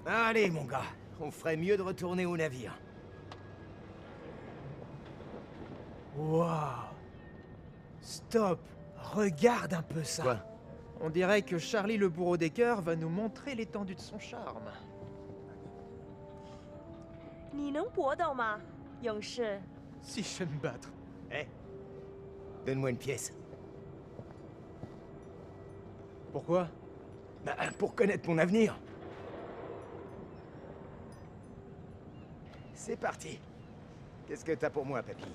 Allez, mon gars, on ferait mieux de retourner au navire. Waouh! Stop! Regarde un peu ça! Quoi? On dirait que Charlie le bourreau des cœurs va nous montrer l'étendue de son charme. 你能搏斗吗，勇士？ Si je sais me battre. Eh, donne-moi une pièce. Pourquoi? Bah, pour connaître mon avenir. C'est parti. Qu'est-ce que t'as pour moi, papy?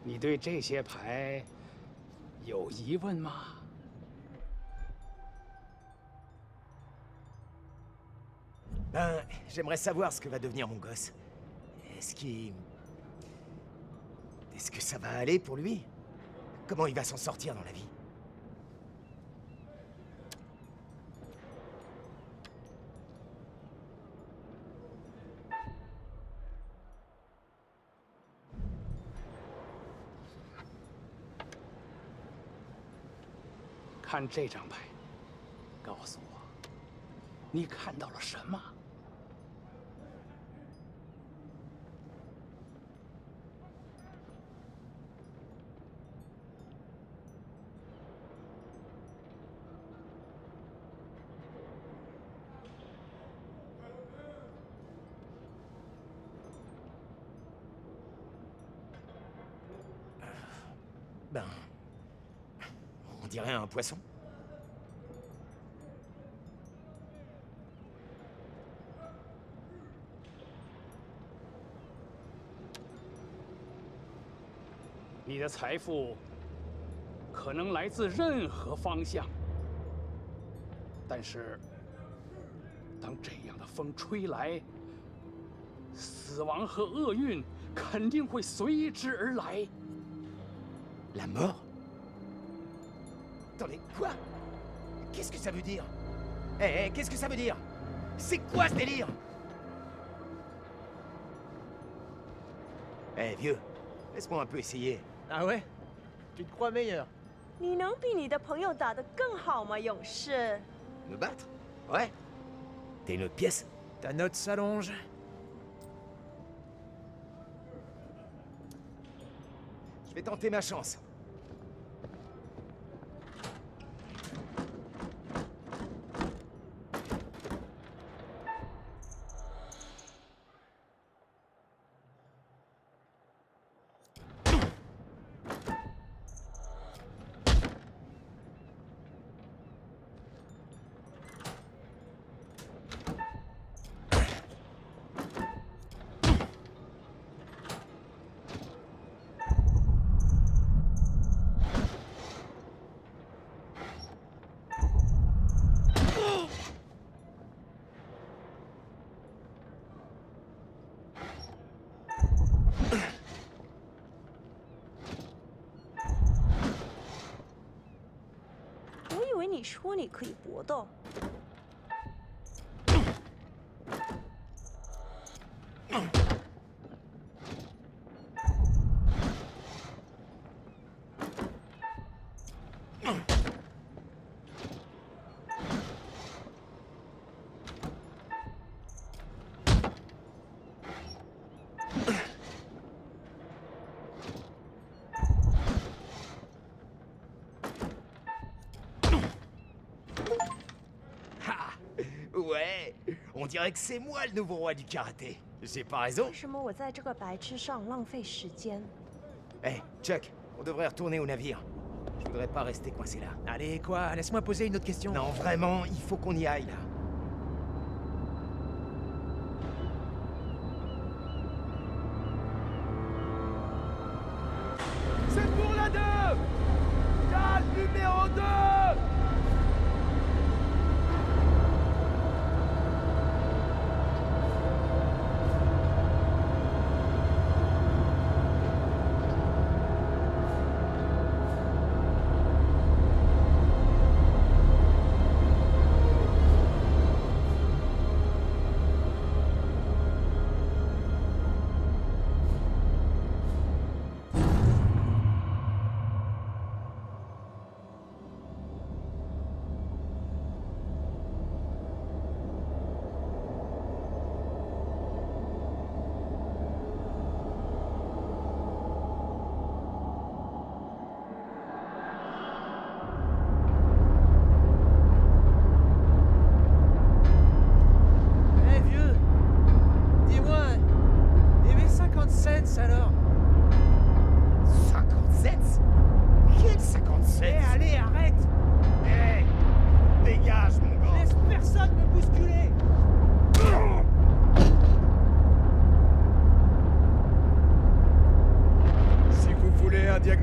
你对这些牌有疑问吗？ Ben, j'aimerais savoir ce que va devenir mon gosse. Est-ce qu'il... Est-ce que ça va aller pour lui? Comment il va s'en sortir dans la vie? « 看这张牌，告诉我，你看到了什么？ Ben... On dirait un poisson. 你的财富可能来自任何方向，但是当这样的风吹来，死亡和厄运肯定会随之而来。 La mort? Attendez, quoi? Qu'est-ce que ça veut dire? Qu'est-ce que ça veut dire? C'est quoi ce délire? Vieux, laisse-moi un peu essayer. Ah ouais? Tu te crois meilleur? 你能比你的朋友打得更好吗，勇士？ Me battre? Ouais. T'as une autre pièce? Ta note s'allonge. Je vais tenter ma chance. «我以为你说你可以搏斗。 Ah! Ouais! On dirait que c'est moi le nouveau roi du karaté. J'ai pas raison? 为什么我在这个白痴上浪费时间？ Chuck, on devrait retourner au navire. Je voudrais pas rester coincé là. Allez, quoi? Laisse-moi poser une autre question. Non, vraiment, il faut qu'on y aille là. C'est pour la 2! Cale numéro 2!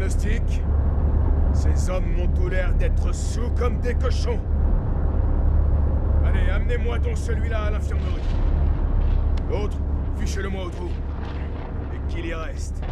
Diagnostic. Ces hommes m'ont tout l'air d'être sous comme des cochons. Allez, amenez-moi donc celui-là à l'infirmerie. L'autre, fichez-le-moi au trou. Et qu'il y reste.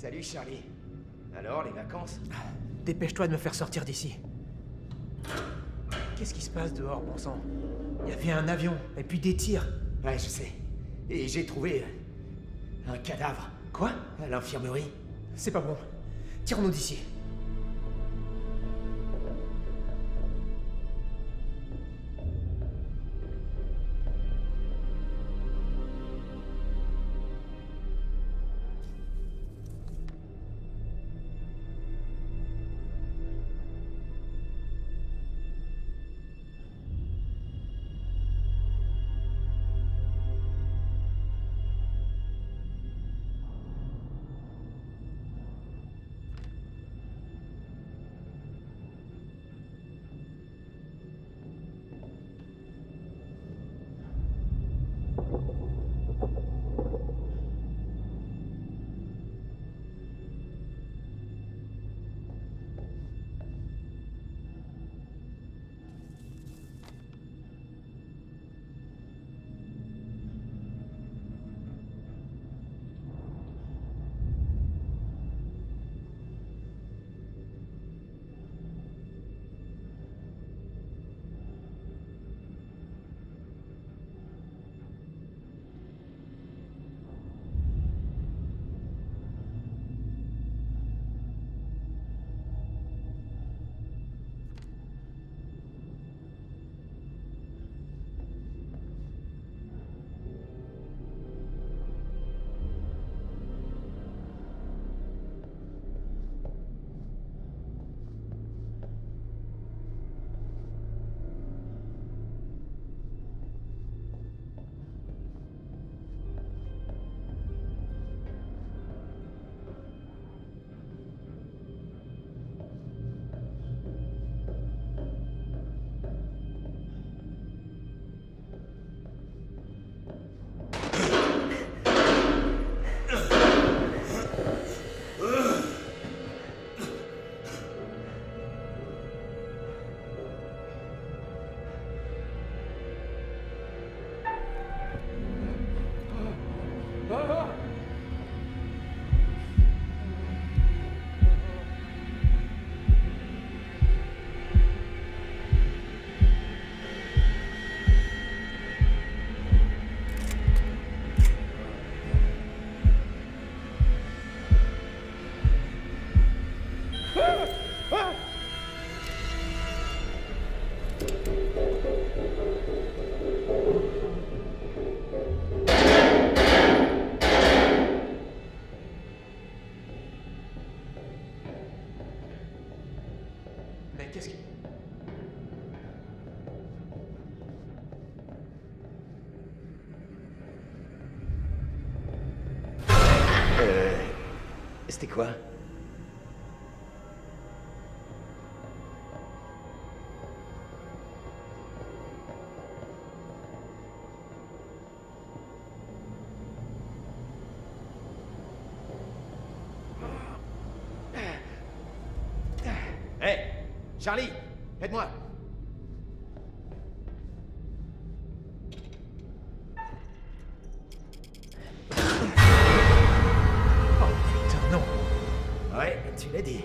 Salut Charlie. Alors, les vacances? Dépêche-toi de me faire sortir d'ici. Qu'est-ce qui se passe dehors, bon sang? Il y avait un avion, et puis des tirs. Ouais, je sais. Et j'ai trouvé un cadavre. Quoi? À l'infirmerie. C'est pas bon. Tire-nous d'ici. Qu'est-ce qui... C'était quoi? Hé, Charlie, aide-moi. Oh putain, non. Ouais, tu l'as dit.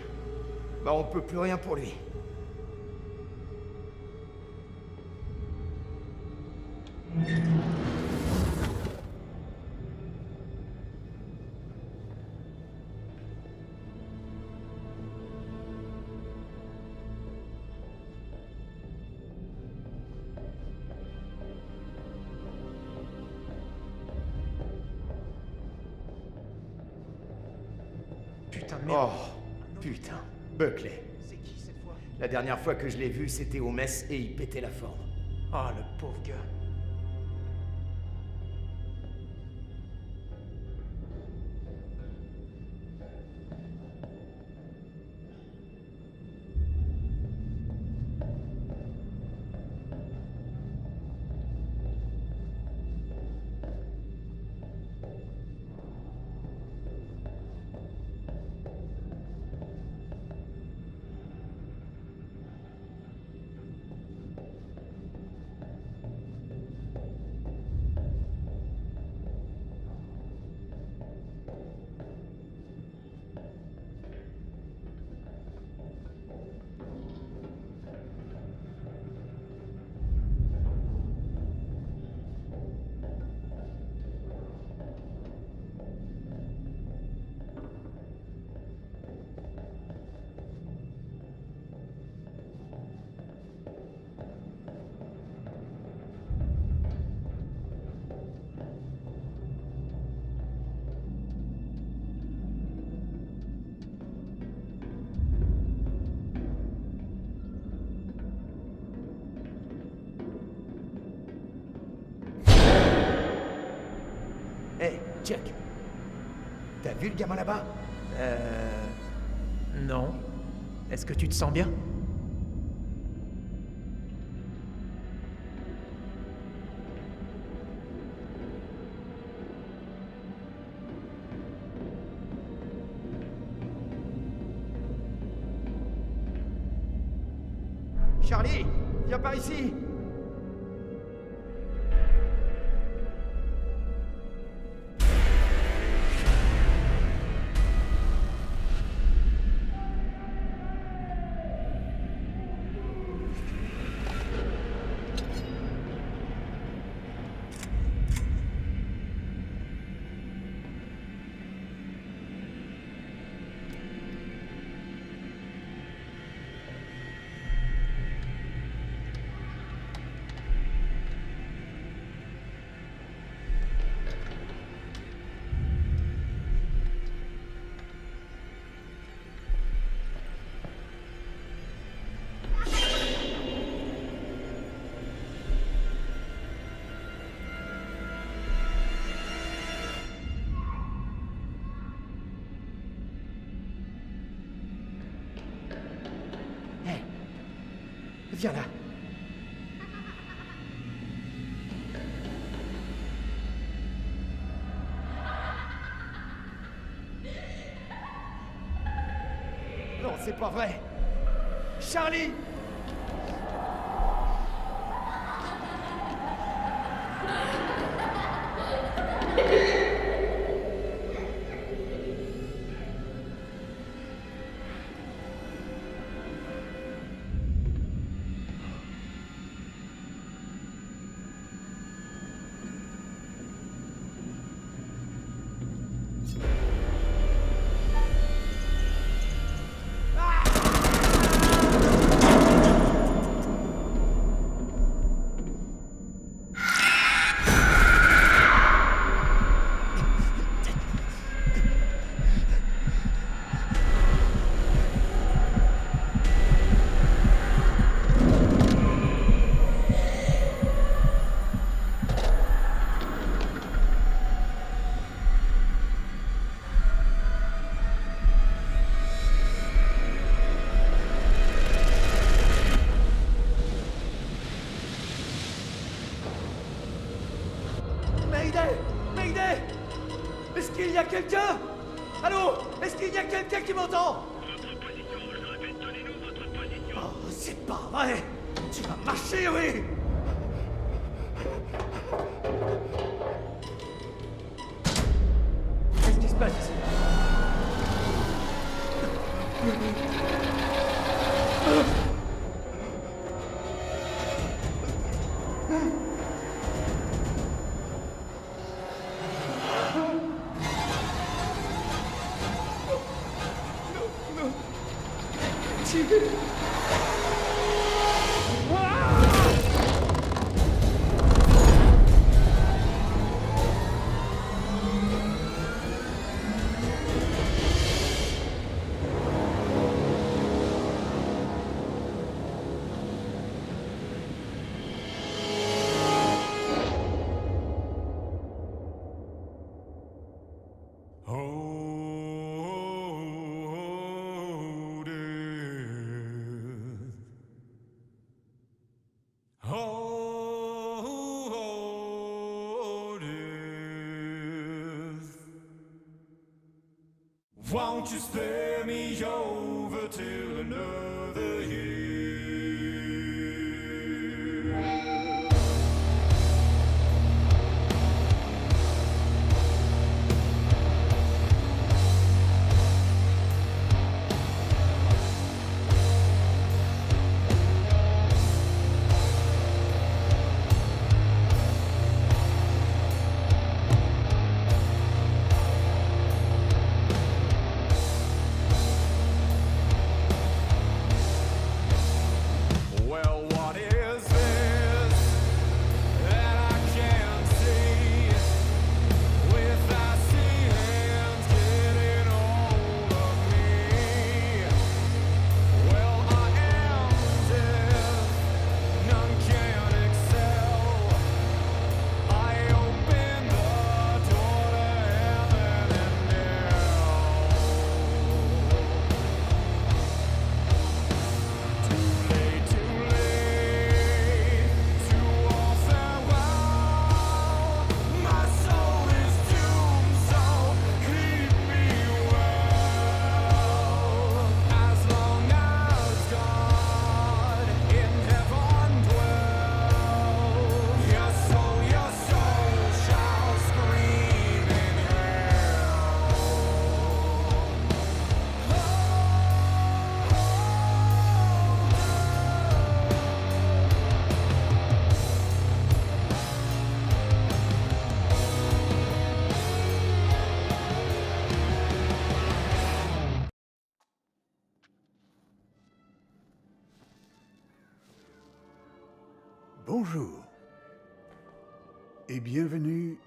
Bah, on peut plus rien pour lui. Putain de merde. Oh, putain. Buckley. C'est qui cette fois? La dernière fois que je l'ai vu, c'était au mess et il pétait la forme. Oh, le pauvre gars. Hé, Chuck. T'as vu le gamin là-bas? Non. Est-ce que tu te sens bien? Charlie, viens par ici. Viens là. Non, c'est pas vrai. Charlie! Allô? Est-ce qu'il y a quelqu'un qui m'entend? Votre position, je répète, donnez-nous votre position. Oh, c'est pas vrai! Tu vas marcher, oui! Qu'est-ce qui se passe ici? Won't you spare me over till another year? Well, what is this that I can't see? With icy hands getting hold of me. Well, I am deaf, none can excel. I open the door to heaven and hell. Too late to all farewell. My soul is doomed, so keep me well. As long as God in heaven dwells, your soul shall scream in hell. Bonjour et bienvenue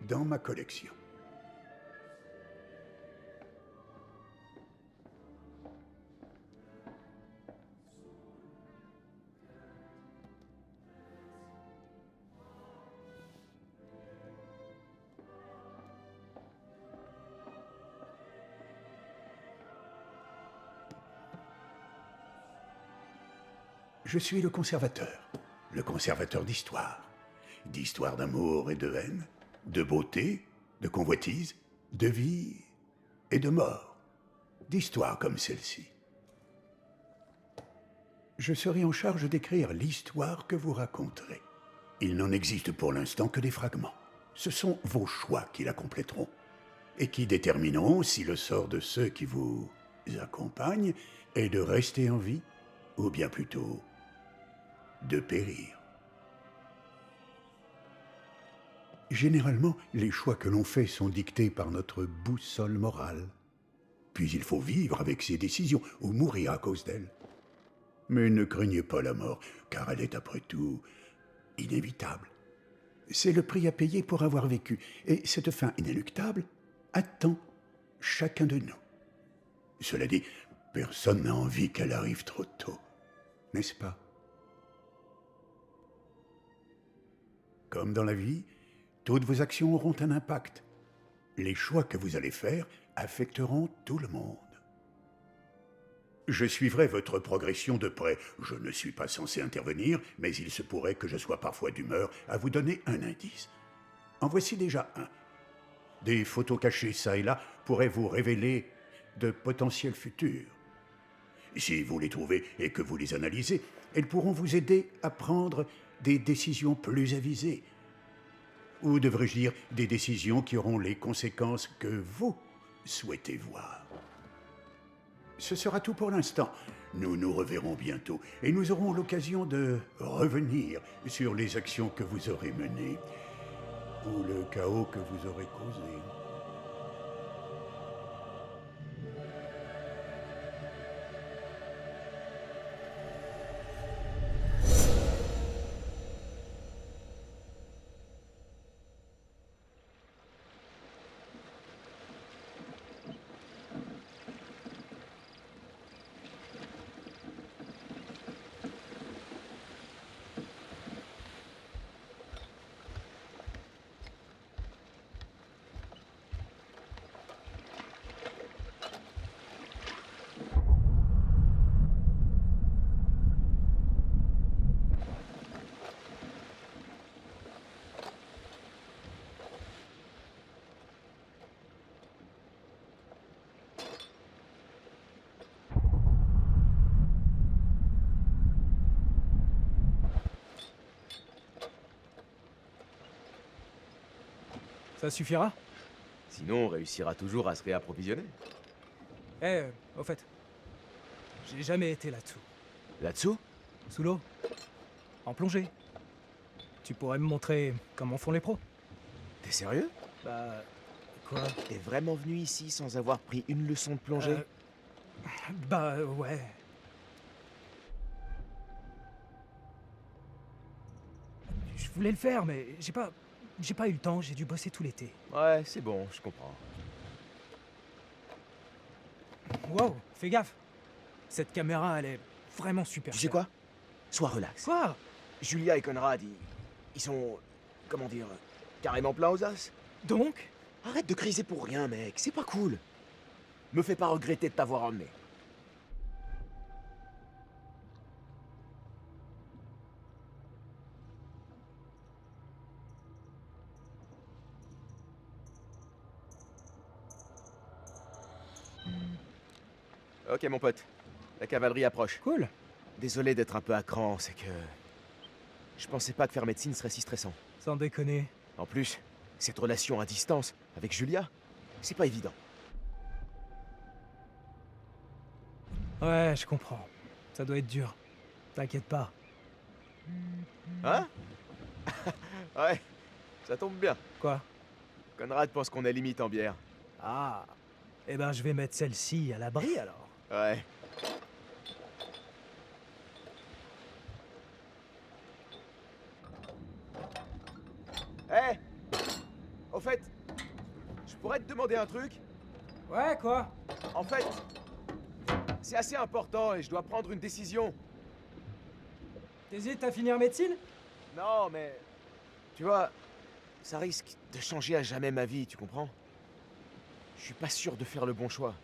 dans ma collection. Je suis le conservateur d'histoire. D'histoire d'amour et de haine, de beauté, de convoitise, de vie et de mort. D'histoires comme celle-ci. Je serai en charge d'écrire l'histoire que vous raconterez. Il n'en existe pour l'instant que des fragments. Ce sont vos choix qui la compléteront et qui détermineront si le sort de ceux qui vous accompagnent est de rester en vie ou bien plutôt de périr. Généralement, les choix que l'on fait sont dictés par notre boussole morale. Puis il faut vivre avec ces décisions ou mourir à cause d'elles. Mais ne craignez pas la mort, car elle est après tout inévitable. C'est le prix à payer pour avoir vécu, et cette fin inéluctable attend chacun de nous. Cela dit, personne n'a envie qu'elle arrive trop tôt, n'est-ce pas? Comme dans la vie, toutes vos actions auront un impact. Les choix que vous allez faire affecteront tout le monde. Je suivrai votre progression de près. Je ne suis pas censé intervenir, mais il se pourrait que je sois parfois d'humeur à vous donner un indice. En voici déjà un. Des photos cachées ça et là pourraient vous révéler de potentiels futurs. Si vous les trouvez et que vous les analysez, elles pourront vous aider à prendre des décisions plus avisées. Ou devrais-je dire, des décisions qui auront les conséquences que vous souhaitez voir. Ce sera tout pour l'instant. Nous nous reverrons bientôt et nous aurons l'occasion de revenir sur les actions que vous aurez menées ou le chaos que vous aurez causé. Ça suffira? Sinon, on réussira toujours à se réapprovisionner. Eh, au fait, j'ai jamais été là-dessous. Là-dessous? Sous l'eau. En plongée. Tu pourrais me montrer comment font les pros? T'es sérieux? Bah... quoi? T'es vraiment venu ici sans avoir pris une leçon de plongée? Bah, ouais. Je voulais le faire, mais j'ai pas eu le temps, j'ai dû bosser tout l'été. Ouais, c'est bon, je comprends. Wow, fais gaffe. Cette caméra, elle est vraiment super. Tu sais quoi? Sois relax. Quoi? Julia et Conrad, ils sont... comment dire... carrément pleins aux as. Donc? Arrête de criser pour rien, mec, c'est pas cool. Me fais pas regretter de t'avoir emmené. Ok, mon pote. La cavalerie approche. Cool. Désolé d'être un peu à cran, c'est que... je pensais pas que faire médecine serait si stressant. Sans déconner. En plus, cette relation à distance avec Julia, c'est pas évident. Ouais, je comprends. Ça doit être dur. T'inquiète pas. Hein? Ouais, ça tombe bien. Quoi? Conrad pense qu'on est limite en bière. Ah. Eh ben, je vais mettre celle-ci à l'abri, alors. Ouais. Hé! Au fait, je pourrais te demander un truc? Ouais, quoi? En fait, c'est assez important et je dois prendre une décision. T'hésites à finir médecine? Non, mais... tu vois, ça risque de changer à jamais ma vie, tu comprends? Je suis pas sûr de faire le bon choix.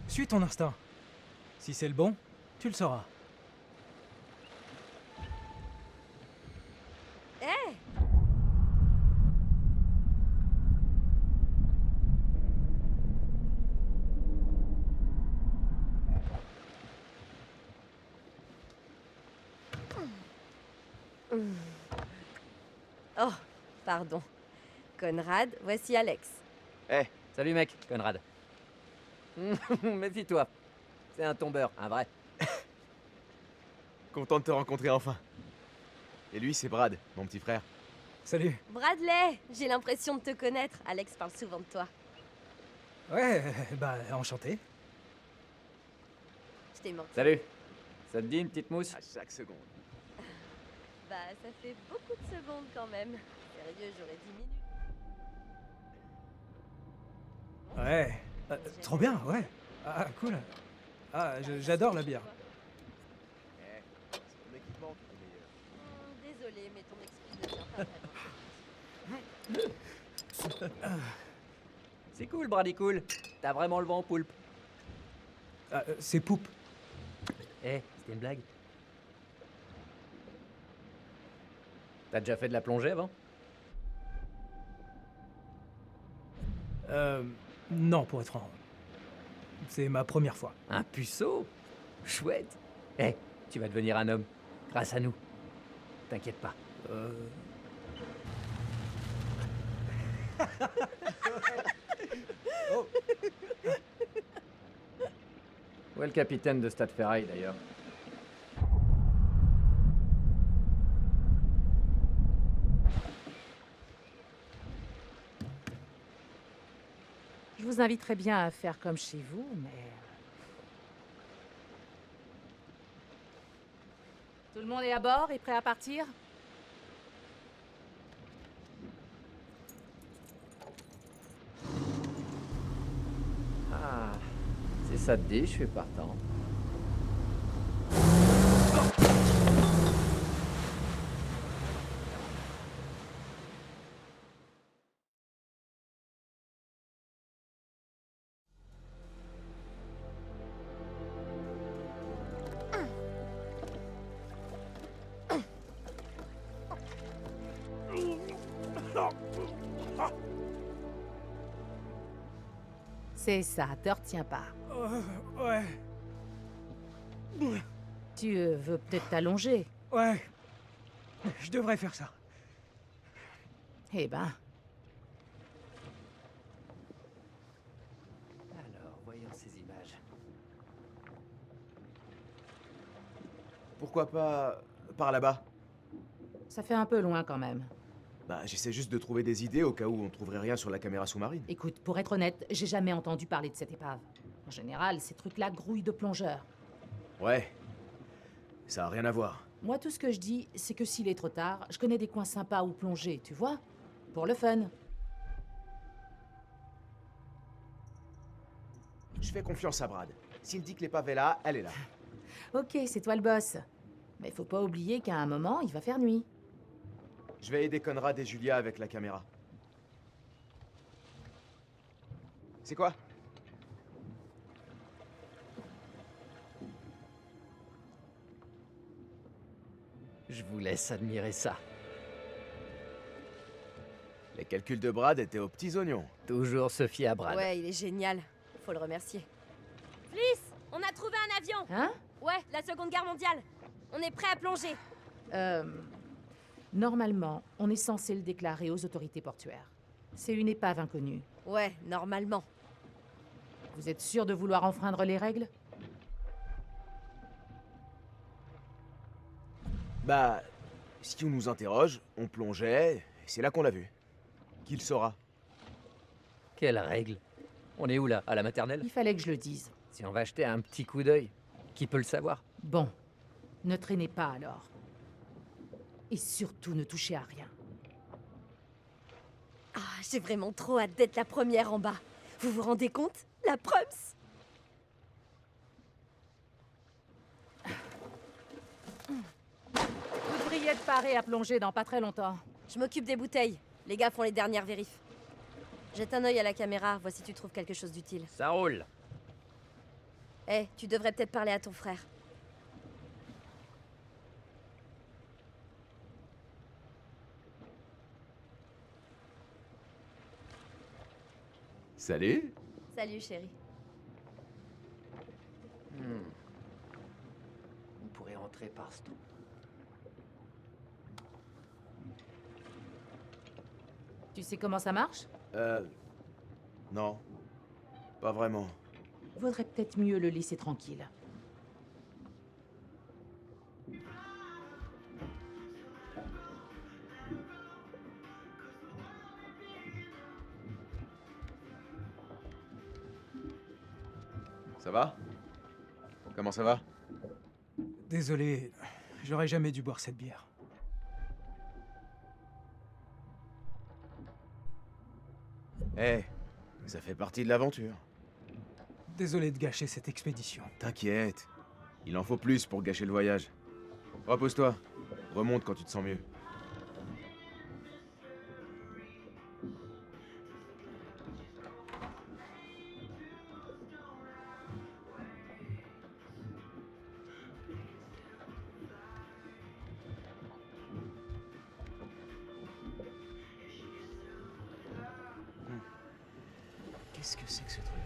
Suis ton instinct. Si c'est le bon, tu le sauras. Eh, oh, pardon. Conrad, voici Alex. Eh, Salut mec, Conrad. Méfie-toi. C'est un tombeur, un vrai. content de te rencontrer enfin. Et lui, c'est Brad, mon petit frère. Salut. Bradley, j'ai l'impression de te connaître. Alex parle souvent de toi. Ouais, bah, enchanté. Je t'ai menti. Salut. Ça te dit une petite mousse? À chaque seconde. Bah, ça fait beaucoup de secondes quand même. Sérieux, j'aurais 10 minutes. Ouais. Trop bien, ouais. Ah, cool. Ah, j'adore la bière. Eh, c'est ton équipement qui est meilleur. Désolé, mais ton excuse ne tient pas vraiment. C'est cool, Brady, cool. T'as vraiment le vent au poulpe. Ah, c'est poupe. Eh, c'était une blague. T'as déjà fait de la plongée avant? Non, pour être franc. C'est ma première fois. Un puceau? Chouette. Eh, tu vas devenir un homme. Grâce à nous. T'inquiète pas. Où est le capitaine de Stade Ferraille, d'ailleurs? Je vous inviterais bien à faire comme chez vous, mais... Tout le monde est à bord et prêt à partir? Ah, si ça te dit, je suis partant. C'est ça, te retiens pas. Ouais. Tu veux peut-être t'allonger? Ouais. Je devrais faire ça. Eh ben, Alors, voyons ces images. Pourquoi pas par là-bas? ça fait un peu loin quand même. Bah, j'essaie juste de trouver des idées au cas où on trouverait rien sur la caméra sous-marine. Écoute, pour être honnête, j'ai jamais entendu parler de cette épave. En général, ces trucs-là grouillent de plongeurs. Ouais. Ça a rien à voir. Moi, tout ce que je dis, c'est que s'il est trop tard, je connais des coins sympas où plonger, tu vois? Pour le fun. Je fais confiance à Brad. S'il dit que l'épave est là, elle est là. Ok, c'est toi le boss. Mais faut pas oublier qu'à un moment, il va faire nuit. Je vais aider Conrad et Julia avec la caméra. C'est quoi? Je vous laisse admirer ça. Les calculs de Brad étaient aux petits oignons. Toujours se fier à Brad. Ouais, il est génial. Faut le remercier. Fliss, on a trouvé un avion. Hein? Ouais, la Seconde Guerre mondiale. On est prêt à plonger. Normalement, on est censé le déclarer aux autorités portuaires. C'est une épave inconnue. Ouais, normalement. Vous êtes sûr de vouloir enfreindre les règles? Bah, si on nous interroge, on plongeait, et c'est là qu'on l'a vu. Qui le saura? Quelle règle? On est où là? À la maternelle? Il fallait que je le dise. Si on va jeter un petit coup d'œil, qui peut le savoir? Bon, ne traînez pas alors. Et surtout, ne touchez à rien. Ah, j'ai vraiment trop hâte d'être la première en bas. Vous vous rendez compte? La Prums. Vous devriez être paré à plonger dans pas très longtemps. Je m'occupe des bouteilles. Les gars font les dernières vérifs. Jette un œil à la caméra, vois si tu trouves quelque chose d'utile. Ça roule. Eh, tu devrais peut-être parler à ton frère. Salut. Salut, chérie. On pourrait rentrer par ce trou. Tu sais comment ça marche? Non. Pas vraiment. Vaudrait peut-être mieux le laisser tranquille. Ça va? Comment ça va? Désolé, j'aurais jamais dû boire cette bière. Eh, ça fait partie de l'aventure. Désolé de gâcher cette expédition. T'inquiète. Il en faut plus pour gâcher le voyage. Repose-toi. Remonte quand tu te sens mieux. Qu'est-ce que c'est que ce truc?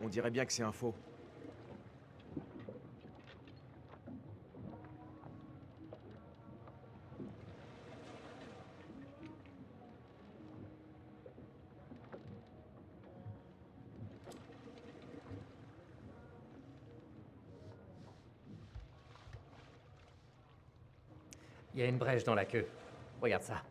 On dirait bien que c'est un faux. Il y a une brèche dans la queue. Regarde ça.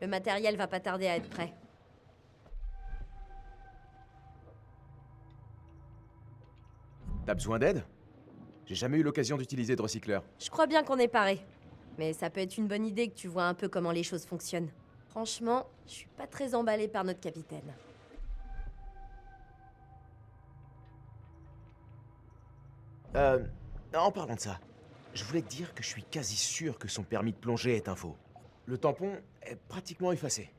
Le matériel va pas tarder à être prêt. T'as besoin d'aide? J'ai jamais eu l'occasion d'utiliser de recycleur. Je crois bien qu'on est paré. Mais ça peut être une bonne idée que tu vois un peu comment les choses fonctionnent. Franchement, je suis pas très emballée par notre capitaine. En parlant de ça, je voulais te dire que je suis quasi sûr que son permis de plongée est un faux. Le tampon est pratiquement effacé.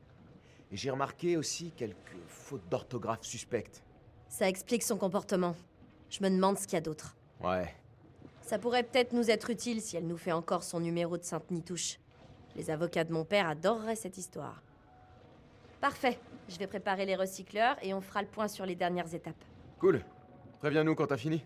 Et j'ai remarqué aussi quelques fautes d'orthographe suspectes. Ça explique son comportement. Je me demande ce qu'il y a d'autre. Ouais. Ça pourrait peut-être nous être utile si elle nous fait encore son numéro de Sainte-Nitouche. Les avocats de mon père adoreraient cette histoire. Parfait. Je vais préparer les recycleurs et on fera le point sur les dernières étapes. Cool. Préviens-nous quand t'as fini.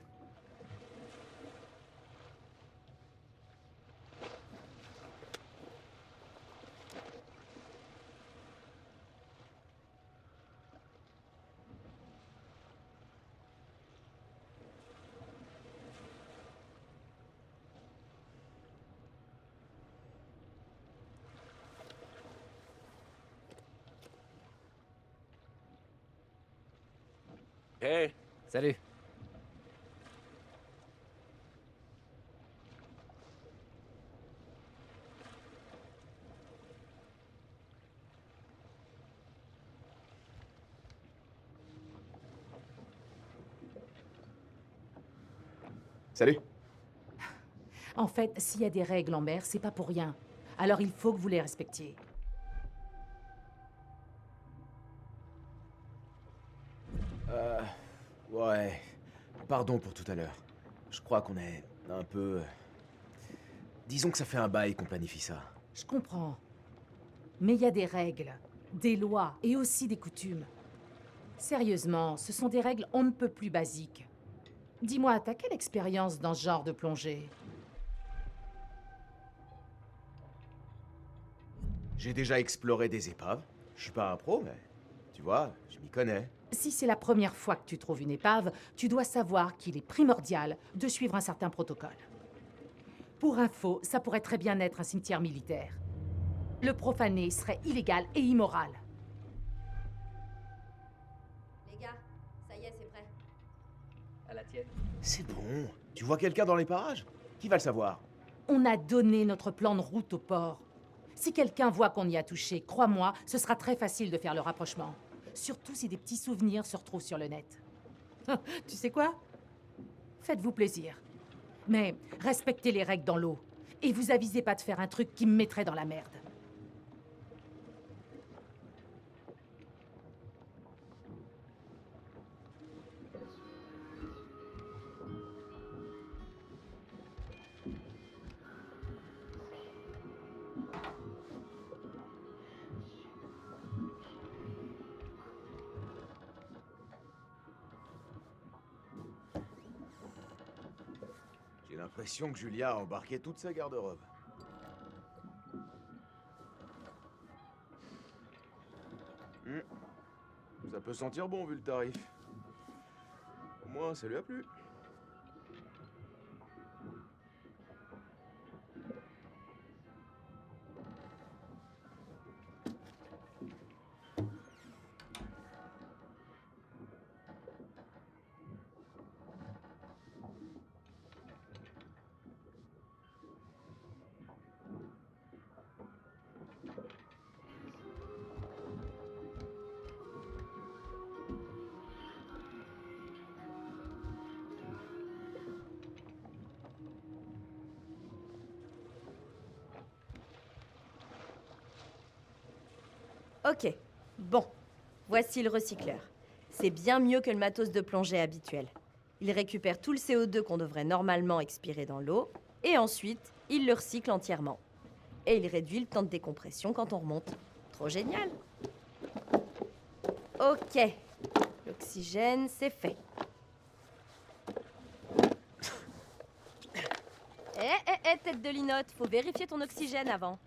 Hey. Salut. Salut. En fait, s'il y a des règles en mer, c'est pas pour rien. Alors il faut que vous les respectiez. Ouais. Pardon pour tout à l'heure. Je crois qu'on est un peu... Disons que ça fait un bail qu'on planifie ça. Je comprends. Mais il y a des règles, des lois et aussi des coutumes. Sérieusement, ce sont des règles on ne peut plus basiques. Dis-moi, t'as quelle expérience dans ce genre de plongée? J'ai déjà exploré des épaves. Je suis pas un pro, mais... Tu vois, je m'y connais. Si c'est la première fois que tu trouves une épave, tu dois savoir qu'il est primordial de suivre un certain protocole. Pour info, ça pourrait très bien être un cimetière militaire. Le profaner serait illégal et immoral. Les gars, ça y est, c'est prêt. À la tienne. C'est bon. Tu vois quelqu'un dans les parages? Qui va le savoir? On a donné notre plan de route au port. Si quelqu'un voit qu'on y a touché, crois-moi, ce sera très facile de faire le rapprochement. Surtout si des petits souvenirs se retrouvent sur le net. Tu sais quoi? Faites-vous plaisir. Mais respectez les règles dans l'eau. Et vous avisez pas de faire un truc qui me mettrait dans la merde. l'impression que Julia a embarqué toute sa garde-robe. Ça peut sentir bon vu le tarif. Au moins, ça lui a plu. Ok, bon. Voici le recycleur. C'est bien mieux que le matos de plongée habituel. Il récupère tout le CO2 qu'on devrait normalement expirer dans l'eau, et ensuite, il le recycle entièrement. Et il réduit le temps de décompression quand on remonte. Trop génial! Ok, l'oxygène, c'est fait. Tête de linotte, faut vérifier ton oxygène avant.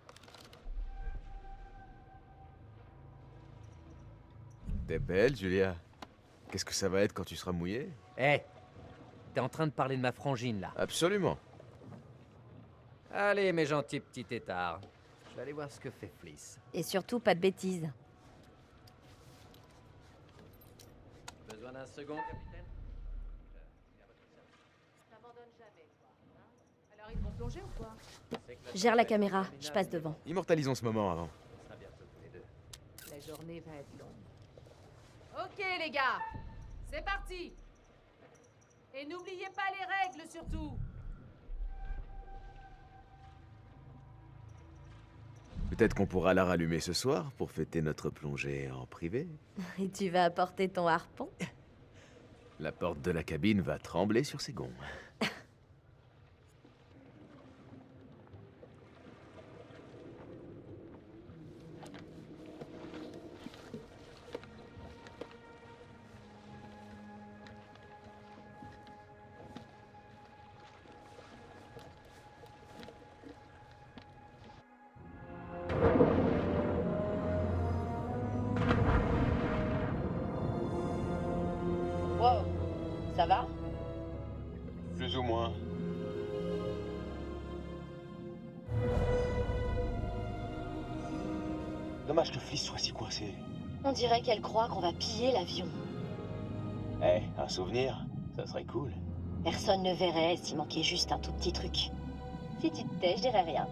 T'es belle, Julia. Qu'est-ce que ça va être quand tu seras mouillée? Hé, t'es en train de parler de ma frangine, là. Absolument. Allez, mes gentils petits têtards. Je vais aller voir ce que fait Fliss. Et surtout, pas de bêtises. Besoin d'un second, capitaine? T'abandonnes jamais, toi. Hein? Alors ils vont plonger ou quoi? Gère la caméra, je passe devant. Immortalisons ce moment avant. On sera bientôt tous les deux. La journée va être longue. Ok les gars, c'est parti. Et n'oubliez pas les règles surtout. Peut-être qu'on pourra la rallumer ce soir pour fêter notre plongée en privé. Et tu vas apporter ton harpon? La porte de la cabine va trembler sur ses gonds. Wow, ça va? Plus ou moins. Dommage que Fliss soit si coincé. On dirait qu'elle croit qu'on va piller l'avion. Eh, un souvenir, ça serait cool. Personne ne verrait s'il manquait juste un tout petit truc. Si tu te tais, je dirais rien.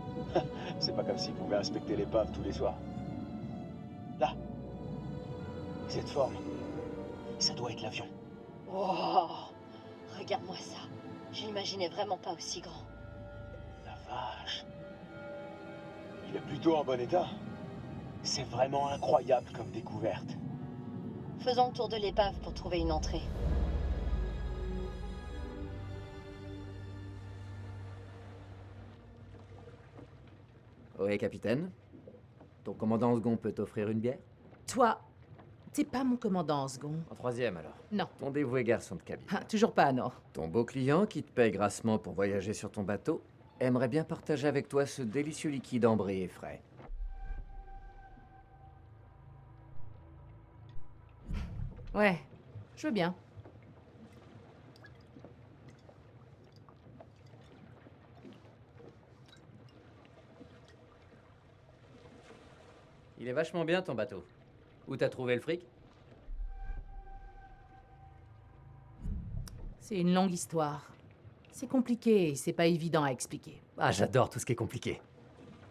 C'est pas comme s'il pouvait inspecter l'épave tous les soirs. Là. Cette forme. Ça doit être l'avion. Oh, regarde-moi ça. Je l'imaginais vraiment pas aussi grand. La vache. Il est plutôt en bon état. C'est vraiment incroyable comme découverte. Faisons le tour de l'épave pour trouver une entrée. Oui, capitaine. Ton commandant en second peut t'offrir une bière? Toi, t'es pas mon commandant en second. En troisième, alors. Non. Ton dévoué garçon de cabine. Ah, toujours pas, non. Ton beau client, qui te paye grassement pour voyager sur ton bateau, aimerait bien partager avec toi ce délicieux liquide ambré et frais. Ouais, je veux bien. Il est vachement bien, ton bateau. Où t'as trouvé le fric? C'est une longue histoire. C'est compliqué et c'est pas évident à expliquer. Ah, j'adore tout ce qui est compliqué.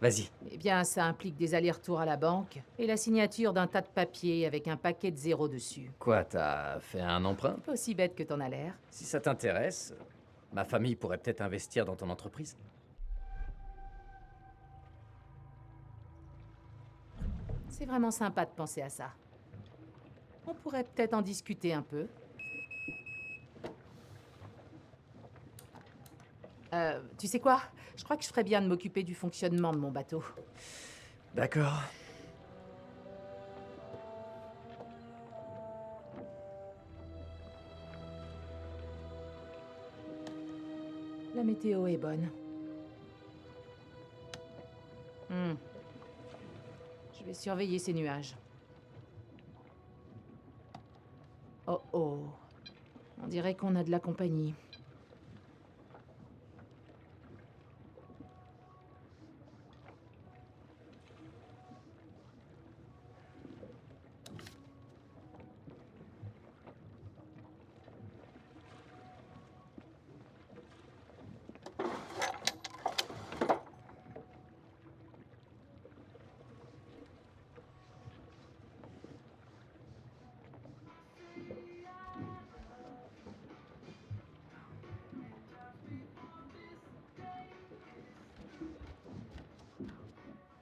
Vas-y. Eh bien, ça implique des allers-retours à la banque et la signature d'un tas de papiers avec un paquet de zéros dessus. Quoi, t'as fait un emprunt? Pas aussi bête que t'en as l'air. Si ça t'intéresse, ma famille pourrait peut-être investir dans ton entreprise. C'est vraiment sympa de penser à ça. On pourrait peut-être en discuter un peu. Tu sais quoi? Je crois que je ferais bien de m'occuper du fonctionnement de mon bateau. D'accord. La météo est bonne. Je vais surveiller ces nuages. Oh oh. On dirait qu'on a de la compagnie.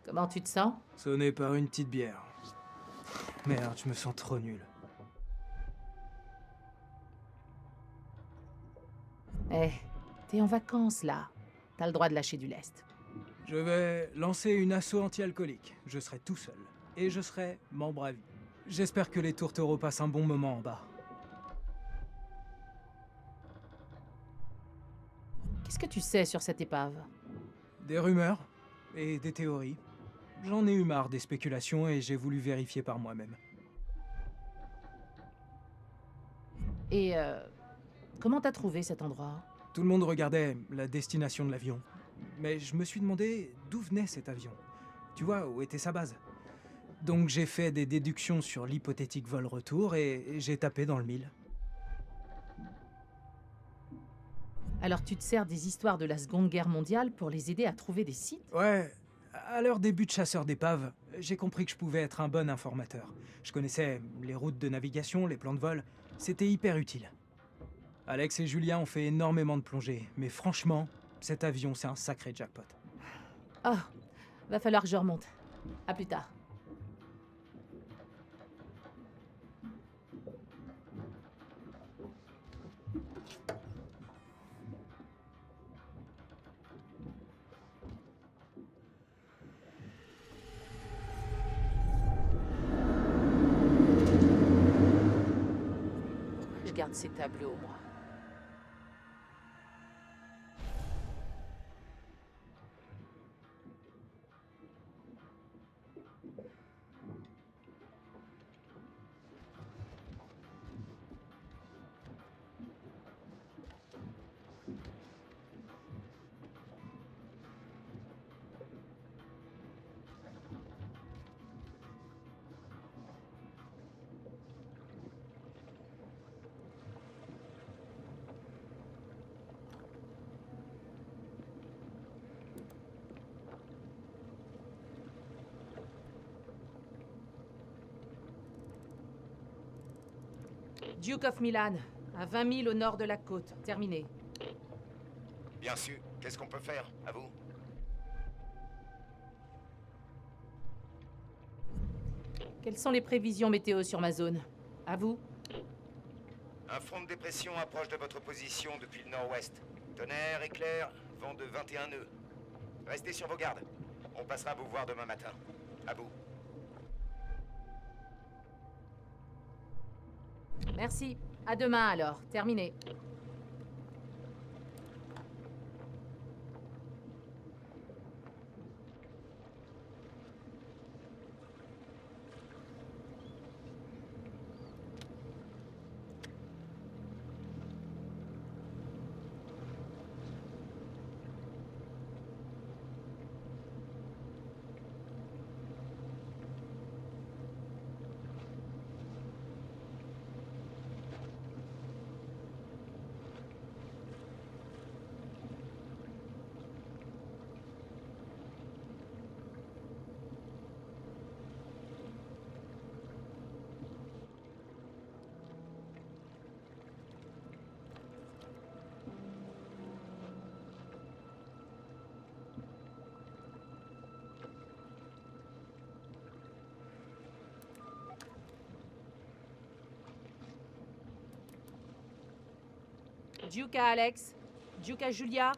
Comment tu te sens? Sonné par une petite bière. Merde, je me sens trop nul. Eh, t'es en vacances là. T'as le droit de lâcher du lest. Je vais lancer une asso anti-alcoolique. Je serai tout seul. Et je serai membre à vie. J'espère que les tourtereaux passent un bon moment en bas. Qu'est-ce que tu sais sur cette épave? Des rumeurs et des théories. J'en ai eu marre des spéculations et j'ai voulu vérifier par moi-même. Et comment t'as trouvé cet endroit? Tout le monde regardait la destination de l'avion. Mais je me suis demandé d'où venait cet avion. Tu vois, où était sa base. Donc j'ai fait des déductions sur l'hypothétique vol retour et j'ai tapé dans le mille. Alors tu te sers des histoires de la Seconde Guerre mondiale pour les aider à trouver des sites? Ouais, à leur début de chasseur d'épaves, j'ai compris que je pouvais être un bon informateur. Je connaissais les routes de navigation, les plans de vol. C'était hyper utile. Alex et Julia ont fait énormément de plongées, mais franchement, cet avion, c'est un sacré jackpot. Oh, va falloir que je remonte. À plus tard. Je garde ces tableaux, moi. Duke of Milan, à 20 000 au nord de la côte. Terminé. Bien sûr. Qu'est-ce qu'on peut faire? À vous. Quelles sont les prévisions météo sur ma zone? À vous. Un front de dépression approche de votre position depuis le nord-ouest. Tonnerre, éclair, vent de 21 nœuds. Restez sur vos gardes. On passera vous voir demain matin. À vous. Merci. À demain alors. Terminé. Duke à Alex. Duke à Julia.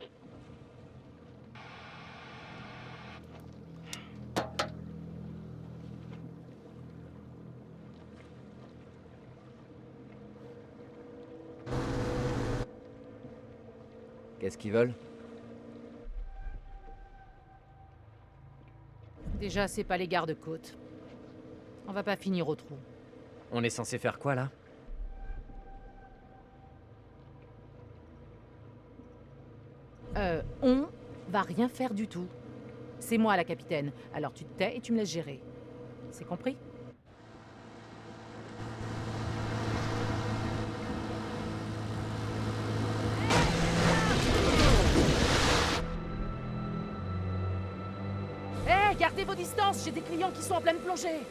Qu'est-ce qu'ils veulent? Déjà, c'est pas les gardes-côtes. On va pas finir au trou. On est censé faire quoi, là? On va rien faire du tout. C'est moi la capitaine, alors tu te tais et tu me laisses gérer. C'est compris? Hé, gardez vos distances, j'ai des clients qui sont en pleine plongée.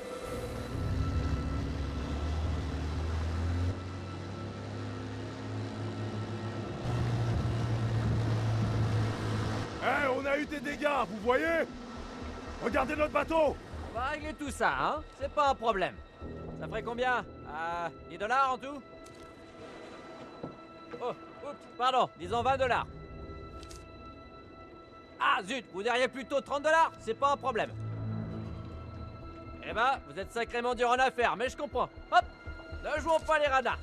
Eh, on a eu des dégâts, vous voyez? Regardez notre bateau! On va régler tout ça, hein? C'est pas un problème. Ça ferait combien? 10 dollars en tout? Oh, oups, pardon, disons 20 dollars. Ah zut, vous diriez plutôt 30 dollars? C'est pas un problème. Eh ben, vous êtes sacrément dur en affaires, mais je comprends. Hop, ne jouons pas les radars.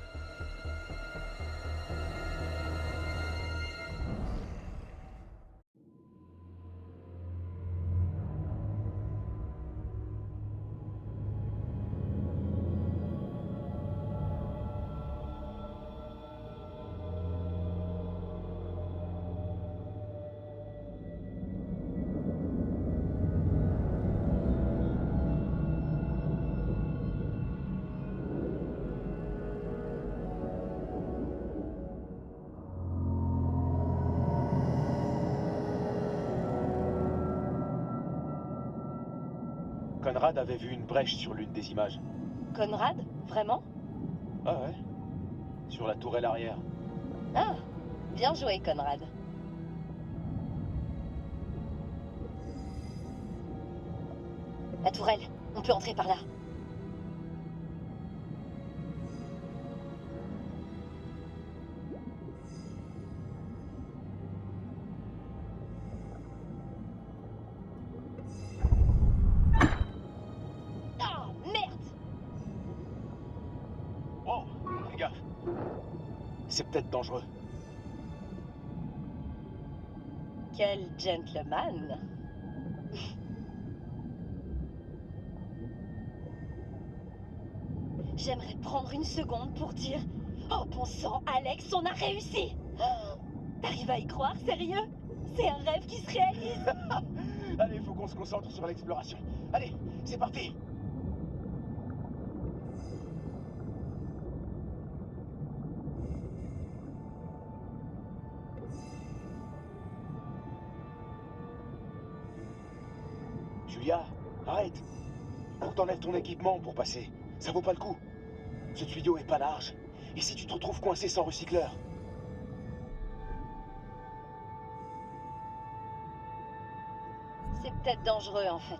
Conrad avait vu une brèche sur l'une des images. Conrad? Vraiment? Ah ouais. Sur la tourelle arrière. Ah, bien joué, Conrad. La tourelle, on peut entrer par là. Oh, merde! Oh, fais gaffe. C'est peut-être dangereux. Quel gentleman! J'aimerais prendre une seconde pour dire... Oh bon sang, Alex, on a réussi! Oh, t'arrives à y croire, sérieux? C'est un rêve qui se réalise! Allez, faut qu'on se concentre sur l'exploration. Allez, c'est parti! Julia, arrête! Faut que t'enlèves ton équipement pour passer. Ça vaut pas le coup. Ce tuyau est pas large. Et si tu te retrouves coincé sans recycleur? C'est peut-être dangereux, en fait.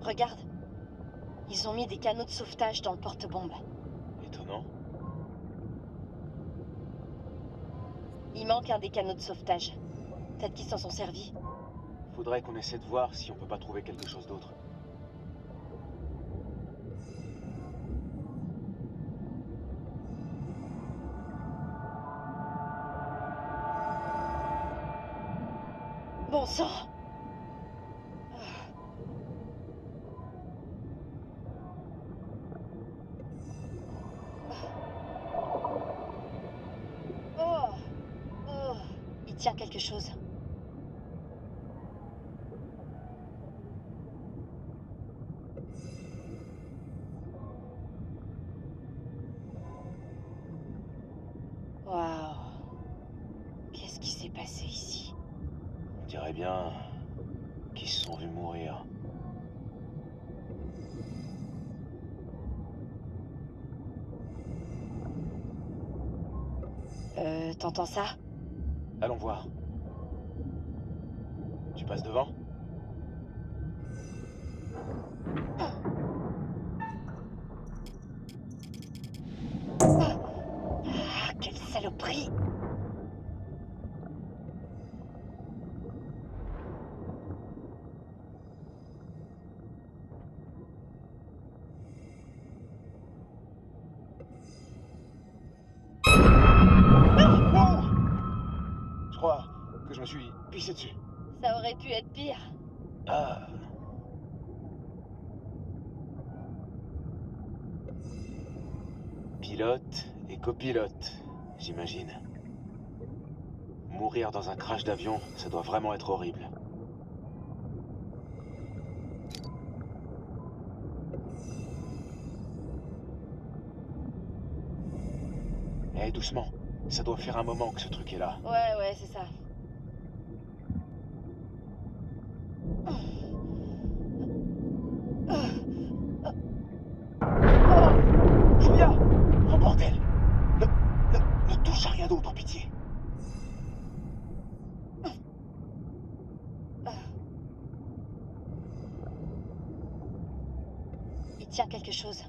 Regarde. Ils ont mis des canaux de sauvetage dans le porte-bombe. Étonnant. Il manque un des canaux de sauvetage. Peut-être qu'ils s'en sont servis. Faudrait qu'on essaie de voir si on peut pas trouver quelque chose d'autre. Bon sang! Oh! Oh! Il tient quelque chose. Waouh! Qu'est-ce qui s'est passé ici? On dirait bien qu'ils se sont vus mourir. T'entends ça? Allons voir. Tu passes devant? je me suis pissé dessus. Ça aurait pu être pire. Ah. Pilote et copilote, j'imagine. Mourir dans un crash d'avion, ça doit vraiment être horrible. Eh, doucement. Ça doit faire un moment que ce truc est là. Ouais, c'est ça. Julia! Oh bordel! Ne touche à rien d'autre, pitié. Il tient quelque chose.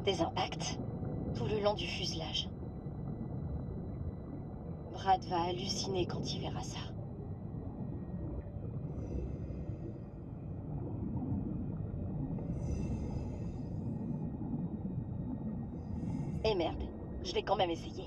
Des impacts tout le long du fuselage. Brad va halluciner quand il verra ça. Et merde, je vais quand même essayer.